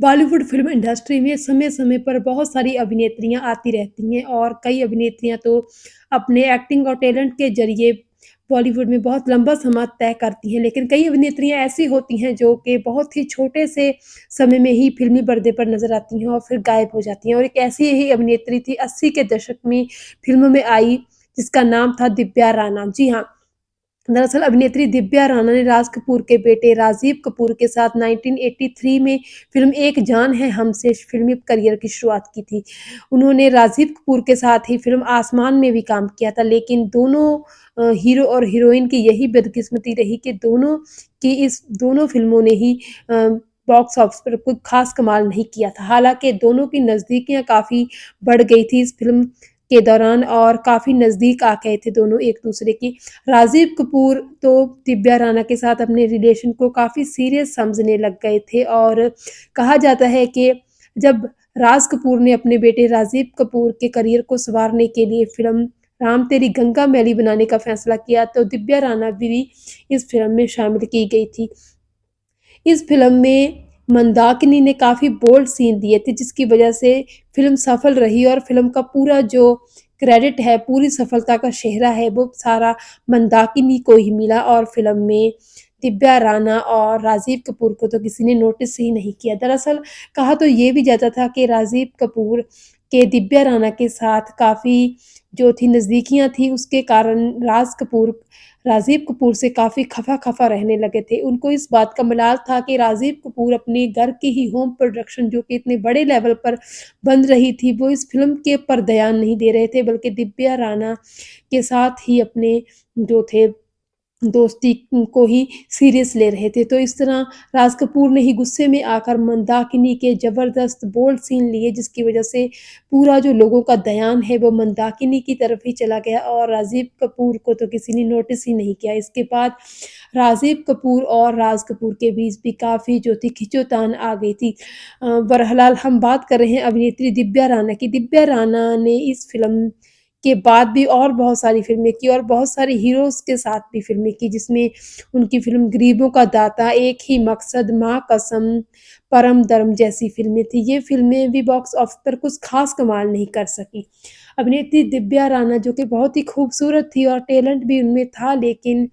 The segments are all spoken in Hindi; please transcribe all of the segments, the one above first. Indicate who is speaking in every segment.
Speaker 1: बॉलीवुड फ़िल्म इंडस्ट्री में समय-समय पर बहुत सारी अभिनेत्रियाँ आती रहती हैं और कई अभिनेत्रियाँ तो अपने एक्टिंग और टैलेंट के ज़रिए बॉलीवुड में बहुत लंबा समां तय करती हैं। लेकिन कई अभिनेत्रियाँ ऐसी होती हैं जो कि बहुत ही छोटे से समय में ही फ़िल्मी पर्दे पर नज़र आती हैं और फिर गायब हो जाती हैं और एक ऐसी ही अभिनेत्री थी 80 के दशक में फ़िल्मों में आई जिसका नाम था दिव्या राणा। जी हाँ, दरअसल अभिनेत्री दिव्या राणा ने राज कपूर के बेटे राजीव कपूर के साथ 1983 में फ़िल्म एक जान है हम से फ़िल्मी करियर की शुरुआत की थी। उन्होंने राजीव कपूर के साथ ही फ़िल्म आसमान में भी काम किया था, लेकिन दोनों हीरो और हीरोइन की यही बदकिस्मती रही कि दोनों फ़िल्मों ने ही बॉक्स ऑफिस पर कोई ख़ास कमाल नहीं किया था। हालाँकि दोनों की नज़दीकियाँ काफ़ी बढ़ गई थी इस फ़िल्म के दौरान और काफ़ी नज़दीक आ गए थे दोनों एक-दूसरे की। राजीव कपूर तो दिव्या राणा के साथ अपने रिलेशन को काफ़ी सीरियस समझने लग गए थे और कहा जाता है कि जब राज कपूर ने अपने बेटे राजीव कपूर के करियर को सँवारने के लिए फ़िल्म राम तेरी गंगा मैली बनाने का फ़ैसला किया, तो दिव्या राणा भी इस फ़िल्म में शामिल की गई थी। इस फ़िल्म में मंदाकिनी ने काफ़ी बोल्ड सीन दिए थे जिसकी वज़ह से फ़िल्म सफल रही और फ़िल्म का पूरा जो क्रेडिट है, पूरी सफलता का सेहरा है वो सारा मंदाकिनी को ही मिला और फ़िल्म में दिव्या राणा और राजीव कपूर को तो किसी ने नोटिस ही नहीं किया। दरअसल कहा तो ये भी जाता था कि राजीव कपूर के दिव्या राणा के साथ काफ़ी जो थी नज़दीकियाँ थी उसके कारण राजीव कपूर से काफ़ी खफ़ा-खफ़ा रहने लगे थे। उनको इस बात का मलाल था कि राजीव कपूर अपने घर की ही होम प्रोडक्शन जो कि इतने बड़े लेवल पर बन रही थी, वो इस फ़िल्म के पर ध्यान नहीं दे रहे थे, बल्कि दिव्या राणा के साथ ही अपने जो थे दोस्ती को ही सीरियस ले रहे थे। तो इस तरह राज कपूर ने ही गुस्से में आकर मंदाकिनी के ज़बरदस्त बोल्ड सीन लिए जिसकी वज़ह से पूरा जो लोगों का ध्यान है वो मंदाकिनी की तरफ ही चला गया और राजीव कपूर को तो किसी ने नोटिस ही नहीं किया। इसके बाद राजीव कपूर और राज कपूर के बीच भी काफ़ी जो थी खींचोतान आ गई थी। बहरहाल हम बात कर रहे हैं अभिनेत्री दिव्या राणा की। दिव्या राणा ने इस फ़िल्म के बाद भी और बहुत सारी फ़िल्में की और बहुत सारे हीरोज़ के साथ भी फ़िल्में की जिसमें उनकी फ़िल्म गरीबों का दाता, एक ही मकसद, माँ कसम, परम दर्म जैसी फ़िल्में थी। ये फ़िल्में भी बॉक्स ऑफिस पर कुछ ख़ास कमाल नहीं कर सकीं। अभिनेत्री दिव्या राणा जो कि बहुत ही खूबसूरत थी और टैलेंट भी उनमें था, लेकिन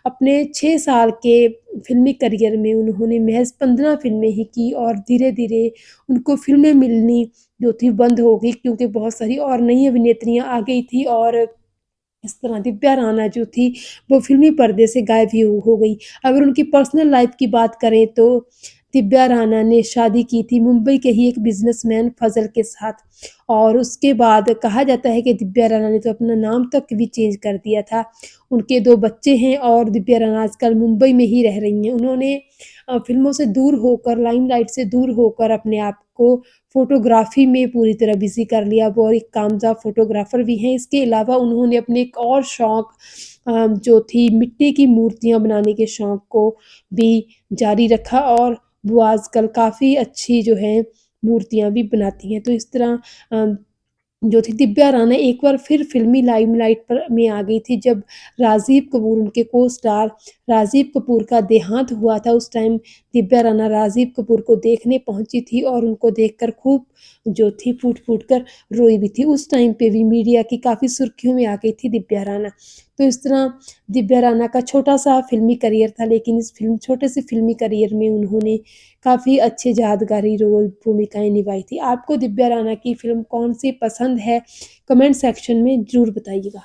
Speaker 1: अपने 6 साल के फ़िल्मी करियर में उन्होंने महज़ 15 फ़िल्में ही की और धीरे-धीरे उनको फ़िल्में मिलनी जो थी बंद हो गई क्योंकि बहुत सारी और नई अभिनेत्रियाँ आ गई थी और इस तरह दिव्या राणा जो थी वो फ़िल्मी पर्दे से गायब ही हो गई। अगर उनकी पर्सनल लाइफ़ की बात करें तो दिव्या राणा ने शादी की थी मुंबई के ही एक बिज़नेसमैन फ़ज़ल के साथ और उसके बाद कहा जाता है कि दिव्या राणा ने तो अपना नाम तक भी चेंज कर दिया था। उनके 2 बच्चे हैं और दिव्या राणा आजकल मुंबई में ही रह रही हैं। उन्होंने फ़िल्मों से दूर होकर, लाइमलाइट से दूर होकर अपने आप को फ़ोटोग्राफ़ी में पूरी तरह बिज़ी कर लिया। वो एक कामयाब फ़ोटोग्राफ़र भी हैं। इसके अलावा उन्होंने अपने एक और शौक जो थी मिट्टी की मूर्तियाँ बनाने के शौक को भी जारी रखा और वो आजकल काफ़ी अच्छी जो है मूर्तियाँ भी बनाती हैं। तो इस तरह अ, जो थी दिव्या राणा एक बार फिर फ़िल्मी लाइमलाइट पर में आ गई थी जब राजीव कपूर उनके को-स्टार राजीव कपूर का देहांत हुआ था। उस टाइम दिव्या राणा राजीव कपूर को देखने पहुँची थी और उनको देखकर खूब जो थी फूट-फूट कर रोई भी थी। उस टाइम पे भी मीडिया की काफ़ी सुर्खियों में आ गई थी दिव्या राणा। तो इस तरह दिव्या राणा का छोटा-सा फ़िल्मी करियर था लेकिन इस छोटे से फ़िल्मी करियर में उन्होंने काफ़ी अच्छे यादगारी रोल भूमिकाएँ निभाई थी। आपको दिव्या राणा की फ़िल्म कौन-सी पसंद है? कमेंट सेक्शन में ज़रूर बताइएगा।